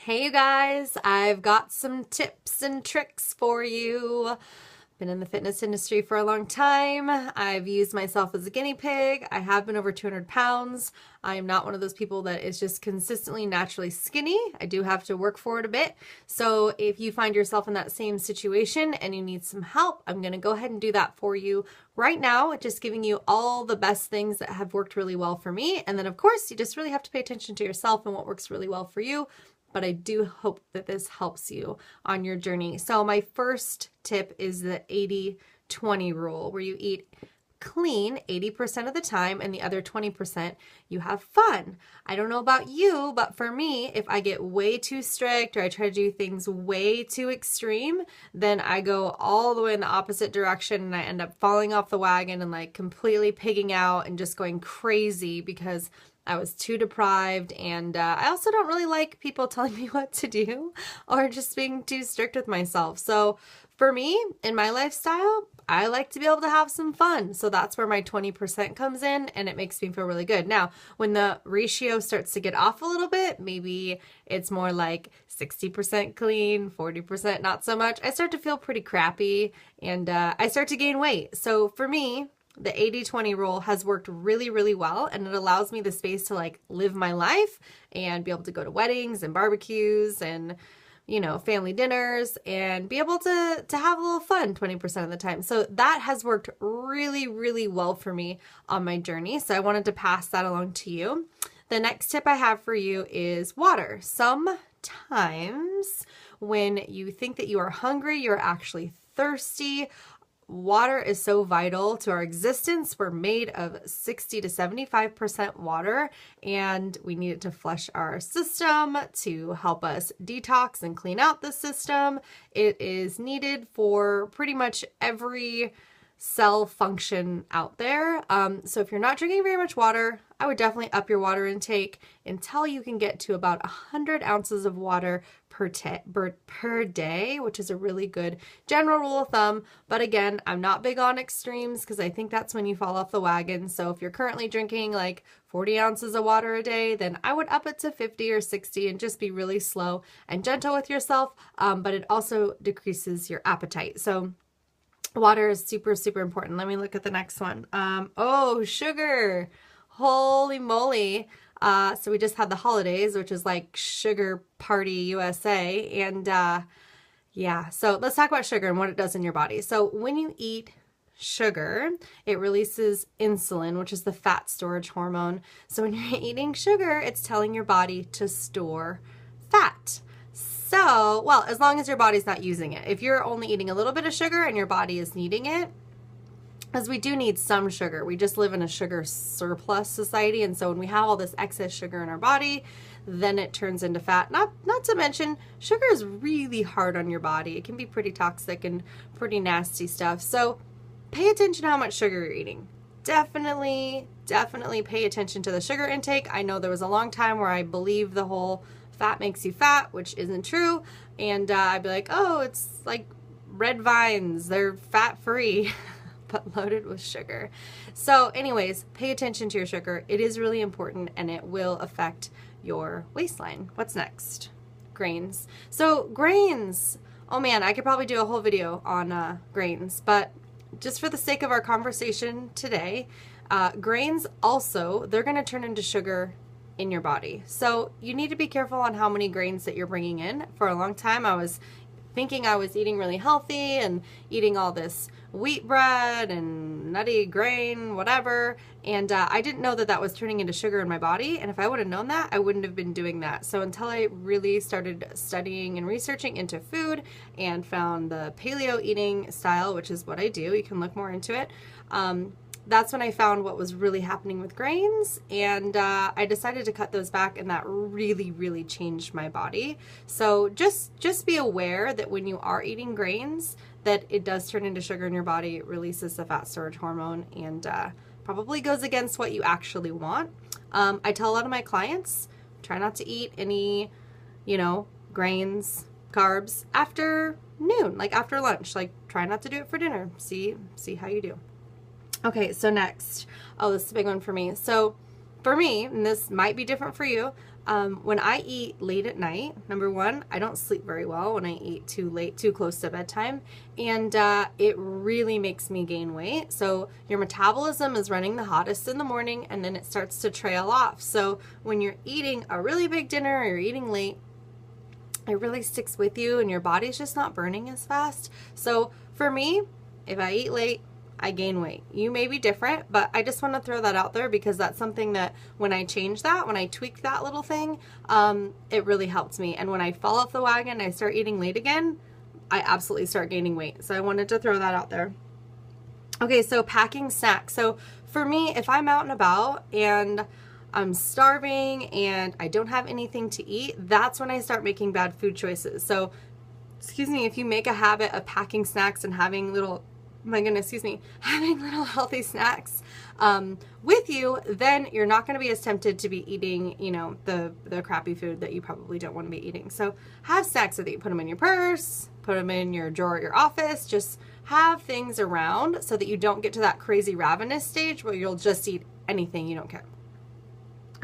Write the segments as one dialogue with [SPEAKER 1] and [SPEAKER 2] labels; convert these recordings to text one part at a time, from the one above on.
[SPEAKER 1] Hey you guys, I've got some tips and tricks for you. Been in the fitness industry for a long time. I've used myself as a guinea pig. I have been over 200 pounds. I am not one of those people that is just consistently naturally skinny. I do have to work for it a bit. So if you find yourself in that same situation and you need some help, I'm going to go ahead and do that for you right now, just giving you all the best things that have worked really well for me. And then of course, you just really have to pay attention to yourself and what works really well for you. But I do hope that this helps you on your journey. So my first tip is the 80-20 rule, where you eat clean 80% of the time and the other 20% you have fun. I don't know about you, but for me, if I get way too strict or I try to do things way too extreme, then I go all the way in the opposite direction and I end up falling off the wagon and like completely pigging out and just going crazy because I was too deprived, and I also don't really like people telling me what to do or just being too strict with myself. So for me, in my lifestyle, I like to be able to have some fun. So that's where my 20% comes in, and it makes me feel really good. Now, when the ratio starts to get off a little bit, maybe it's more like 60% clean, 40% not so much, I start to feel pretty crappy, and I start to gain weight. So for me, the 80-20 rule has worked really, really well, and it allows me the space to like live my life and be able to go to weddings and barbecues and, you know, family dinners and be able to have a little fun 20% of the time. So that has worked really, really well for me on my journey. So I wanted to pass that along to you. The next tip I have for you is water. Sometimes when you think that you are hungry, you're actually thirsty. Water is so vital to our existence. We're made of 60 to 75% water, and we need it to flush our system, to help us detox and clean out the system. It is needed for pretty much every cell function out there. So if you're not drinking very much water, I would definitely up your water intake until you can get to about 100 ounces of water per day, which is a really good general rule of thumb. But again, I'm not big on extremes because I think that's when you fall off the wagon. So if you're currently drinking like 40 ounces of water a day, then I would up it to 50 or 60 and just be really slow and gentle with yourself. But it also decreases your appetite. So water is super, super important. Let me look at the next one. Oh, sugar. Holy moly. So we just had the holidays, which is like Sugar Party USA. And yeah, so let's talk about sugar and what it does in your body. So when you eat sugar, it releases insulin, which is the fat storage hormone. So when you're eating sugar, it's telling your body to store fat. So, well, as long as your body's not using it. If you're only eating a little bit of sugar and your body is needing it, because we do need some sugar. We just live in a sugar surplus society, and so when we have all this excess sugar in our body, then it turns into fat. Not to mention, sugar is really hard on your body. It can be pretty toxic and pretty nasty stuff. So pay attention to how much sugar you're eating. Definitely pay attention to the sugar intake. I know there was a long time where I believed the whole fat makes you fat, which isn't true. And I'd be like, oh, it's like red vines. They're fat-free, but loaded with sugar. So anyways, pay attention to your sugar. It is really important, and it will affect your waistline. What's next? Grains. So grains. Oh man, I could probably do a whole video on grains, but just for the sake of our conversation today, grains also, they're going to turn into sugar in your body. So you need to be careful on how many grains that you're bringing in. For a long time, I was thinking I was eating really healthy and eating all this wheat bread and nutty grain, whatever. And I didn't know that that was turning into sugar in my body. And if I would have known that, I wouldn't have been doing that. So until I really started studying and researching into food and found the paleo eating style, which is what I do, you can look more into it. That's when I found what was really happening with grains, and I decided to cut those back, and that really, really changed my body. So just be aware that when you are eating grains, that it does turn into sugar in your body. It releases the fat storage hormone, and probably goes against what you actually want. I tell a lot of my clients, try not to eat any, grains, carbs after noon, like after lunch. Like, try not to do it for dinner. See how you do. Okay, so next. Oh, this is a big one for me. So for me, and this might be different for you, When I eat late at night, number one, I don't sleep very well when I eat too late, too close to bedtime, and it really makes me gain weight. So your metabolism is running the hottest in the morning, and then it starts to trail off. So when you're eating a really big dinner or you're eating late, it really sticks with you and your body's just not burning as fast. So for me, if I eat late, I gain weight. You may be different, but I just want to throw that out there because that's something that when I changed that, when I tweaked that little thing, it really helped me. And when I fall off the wagon and I start eating late again, I absolutely start gaining weight. So I wanted to throw that out there. Okay, so packing snacks. So for me, if I'm out and about and I'm starving and I don't have anything to eat, that's when I start making bad food choices. So, excuse me, if you make a habit of packing snacks and having little, my goodness, excuse me, having little healthy snacks with you, then you're not going to be as tempted to be eating, you know, the crappy food that you probably don't want to be eating. So have snacks with you. Put them in your purse, put them in your drawer at your office. Just have things around so that you don't get to that crazy ravenous stage where you'll just eat anything, you don't care.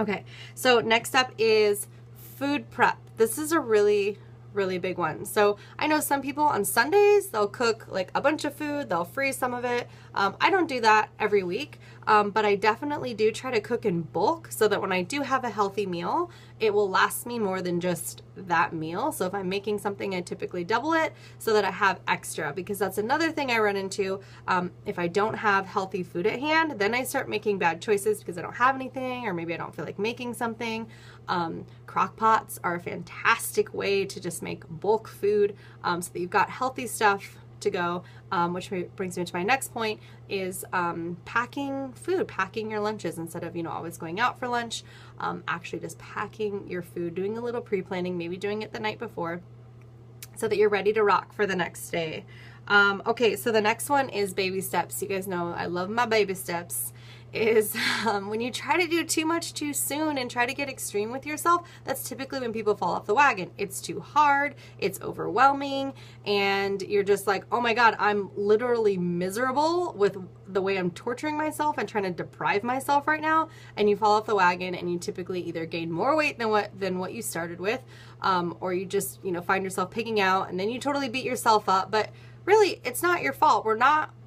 [SPEAKER 1] Okay, so next up is food prep. This is a really big one. So I know some people on Sundays, they'll cook like a bunch of food, they'll freeze some of it. I don't do that every week, but I definitely do try to cook in bulk so that when I do have a healthy meal, it will last me more than just that meal. So if I'm making something, I typically double it so that I have extra, because that's another thing I run into. If I don't have healthy food at hand, then I start making bad choices because I don't have anything, or maybe I don't feel like making something. Crock pots are a fantastic way to just make bulk food so that you've got healthy stuff to go, which brings me to my next point is packing food, packing your lunches instead of, you know, always going out for lunch. Actually just packing your food, doing a little pre-planning, maybe doing it the night before so that you're ready to rock for the next day. Okay, so the next one is baby steps. You guys know I love my baby steps. Is when you try to do too much too soon and try to get extreme with yourself, that's typically when people fall off the wagon. It's too hard, it's overwhelming, and you're just like, oh my God, I'm literally miserable with the way I'm torturing myself and trying to deprive myself right now, and you fall off the wagon and you typically either gain more weight than what you started with, or you just, you know, find yourself pigging out and then you totally beat yourself up. But really, it's not your fault.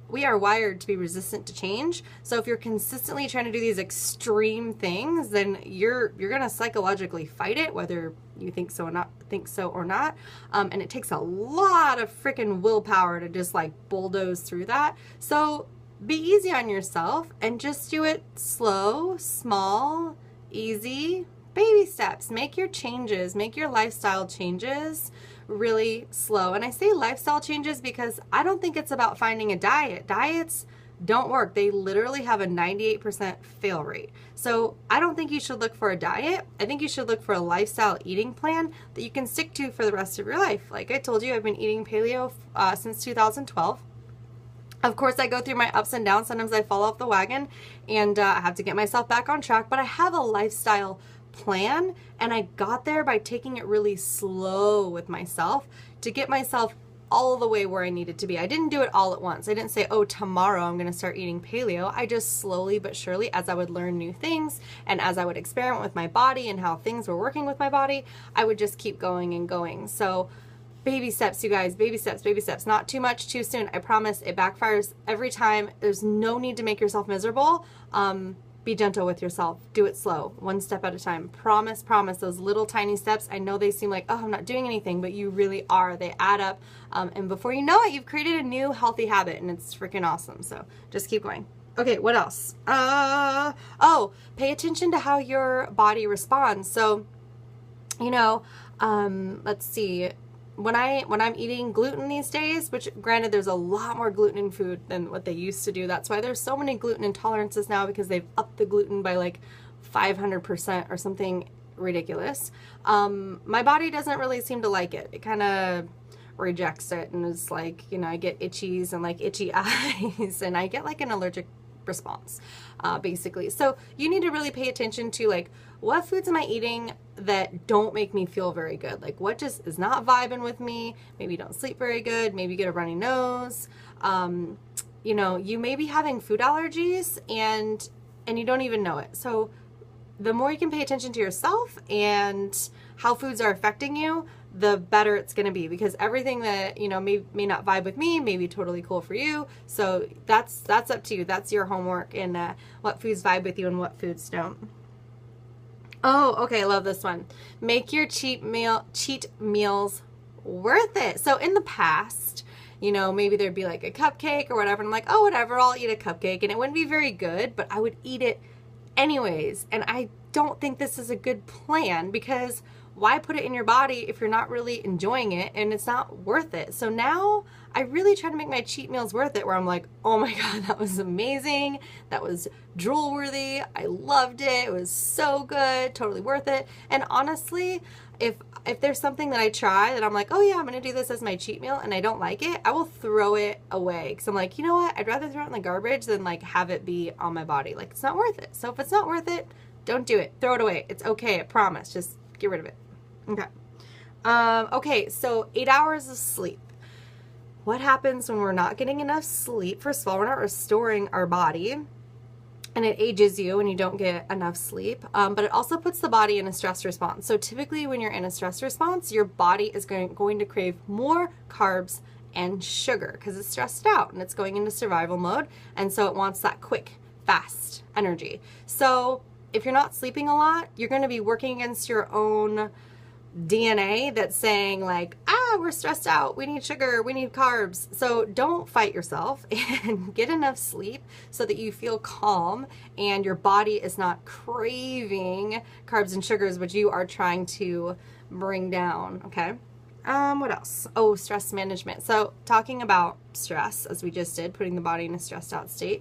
[SPEAKER 1] We are wired to be resistant to change. So if you're consistently trying to do these extreme things, then you're gonna psychologically fight it, whether you think so or not. And it takes a lot of freaking willpower to just like bulldoze through that. So be easy on yourself and just do it slow, small, easy, baby steps. Make your changes, make your lifestyle changes really slow. And I say lifestyle changes because I don't think it's about finding a diet. Diets don't work. They literally have a 98% fail rate. So I don't think you should look for a diet. I think you should look for a lifestyle eating plan that you can stick to for the rest of your life. Like I told you, I've been eating paleo since 2012. Of course, I go through my ups and downs. Sometimes I fall off the wagon and I have to get myself back on track, but I have a lifestyle plan, and I got there by taking it really slow with myself to get myself all the way where I needed to be. I didn't do it all at once. I didn't say, oh, tomorrow I'm going to start eating paleo. I just slowly but surely, as I would learn new things and as I would experiment with my body and how things were working with my body, I would just keep going and going. So baby steps, you guys, baby steps, baby steps. Not too much, too soon. I promise it backfires every time. There's no need to make yourself miserable. Be gentle with yourself. Do it slow, one step at a time. Promise, promise. Those little tiny steps, I know they seem like, oh, I'm not doing anything, but you really are. They add up. And before you know it, you've created a new healthy habit, and it's freaking awesome. So just keep going. Okay, what else? Oh, pay attention to how your body responds. So, you know, let's see. When I'm eating gluten these days, which granted there's a lot more gluten in food than what they used to do. That's why there's so many gluten intolerances now, because they've upped the gluten by like 500% or something ridiculous. My body doesn't really seem to like it. It kind of rejects it and is like, you know, I get itchies and like itchy eyes and I get like an allergic response, basically. So you need to really pay attention to like, what foods am I eating that don't make me feel very good? Like what just is not vibing with me? Maybe you don't sleep very good. Maybe you get a runny nose. You know, you may be having food allergies and you don't even know it. So the more you can pay attention to yourself and how foods are affecting you, the better it's going to be, because everything that, you know, may not vibe with me may be totally cool for you. So that's up to you. That's your homework, and what foods vibe with you and what foods don't. Oh, okay, I love this one. Make your cheat meals worth it. So in the past, you know, maybe there'd be like a cupcake or whatever, and I'm like, oh, whatever, I'll eat a cupcake, and it wouldn't be very good, but I would eat it anyways. And I don't think this is a good plan, because why put it in your body if you're not really enjoying it and it's not worth it? So now I really try to make my cheat meals worth it, where I'm like, oh my God, that was amazing. That was drool worthy. I loved it. It was so good. Totally worth it. And honestly, if there's something that I try that I'm like, oh yeah, I'm going to do this as my cheat meal, and I don't like it, I will throw it away. Because I'm like, you know what? I'd rather throw it in the garbage than like have it be on my body. Like, it's not worth it. So if it's not worth it, don't do it. Throw it away. It's okay. I promise. Just get rid of it. Okay. Okay, so 8 hours of sleep. What happens when we're not getting enough sleep? First of all, we're not restoring our body, and it ages you when you don't get enough sleep. But it also puts the body in a stress response. So typically when you're in a stress response, your body is going to crave more carbs and sugar because it's stressed out and it's going into survival mode. And so it wants that quick, fast energy. So if you're not sleeping a lot, you're going to be working against your own DNA that's saying like, we're stressed out, we need sugar, we need carbs. So don't fight yourself and get enough sleep so that you feel calm and your body is not craving carbs and sugars, which you are trying to bring down. Okay. What else? Oh, stress management. So talking about stress, as we just did, putting the body in a stressed out state.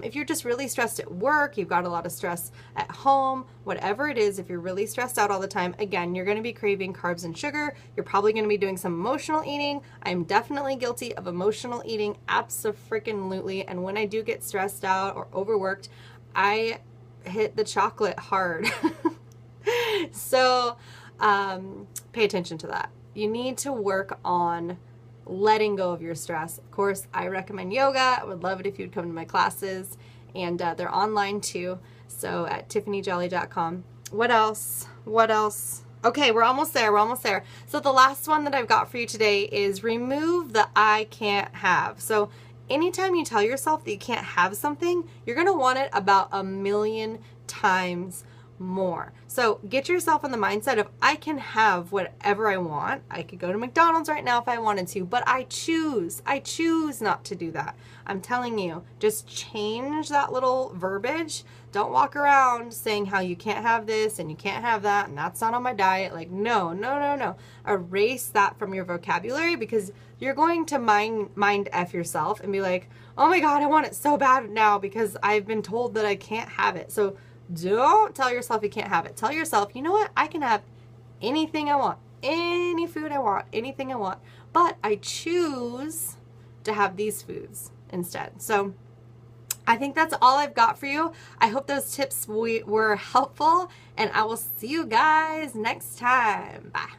[SPEAKER 1] If you're just really stressed at work, you've got a lot of stress at home, whatever it is, if you're really stressed out all the time, again, you're going to be craving carbs and sugar. You're probably going to be doing some emotional eating. I'm definitely guilty of emotional eating, abso-freaking-lutely. And when I do get stressed out or overworked, I hit the chocolate hard. So pay attention to that. You need to work on letting go of your stress. Of course, I recommend yoga. I would love it if you'd come to my classes, and they're online too. So at tiffanyjolly.com. What else? What else? Okay, we're almost there. We're almost there. So the last one that I've got for you today is remove the I can't have. So anytime you tell yourself that you can't have something, you're going to want it about 1,000,000 times more. So get yourself in the mindset of, I can have whatever I want. I could go to McDonald's right now if I wanted to, but I choose not to do that. I'm telling you, just change that little verbiage. Don't walk around saying how you can't have this and you can't have that and that's not on my diet. Like, no. Erase that from your vocabulary, because you're going to mind F yourself and be like, oh my God, I want it so bad now because I've been told that I can't have it. So don't tell yourself you can't have it. Tell yourself, you know what? I can have anything I want, any food I want, anything I want, but I choose to have these foods instead. So I think that's all I've got for you. I hope those tips were helpful, and I will see you guys next time. Bye.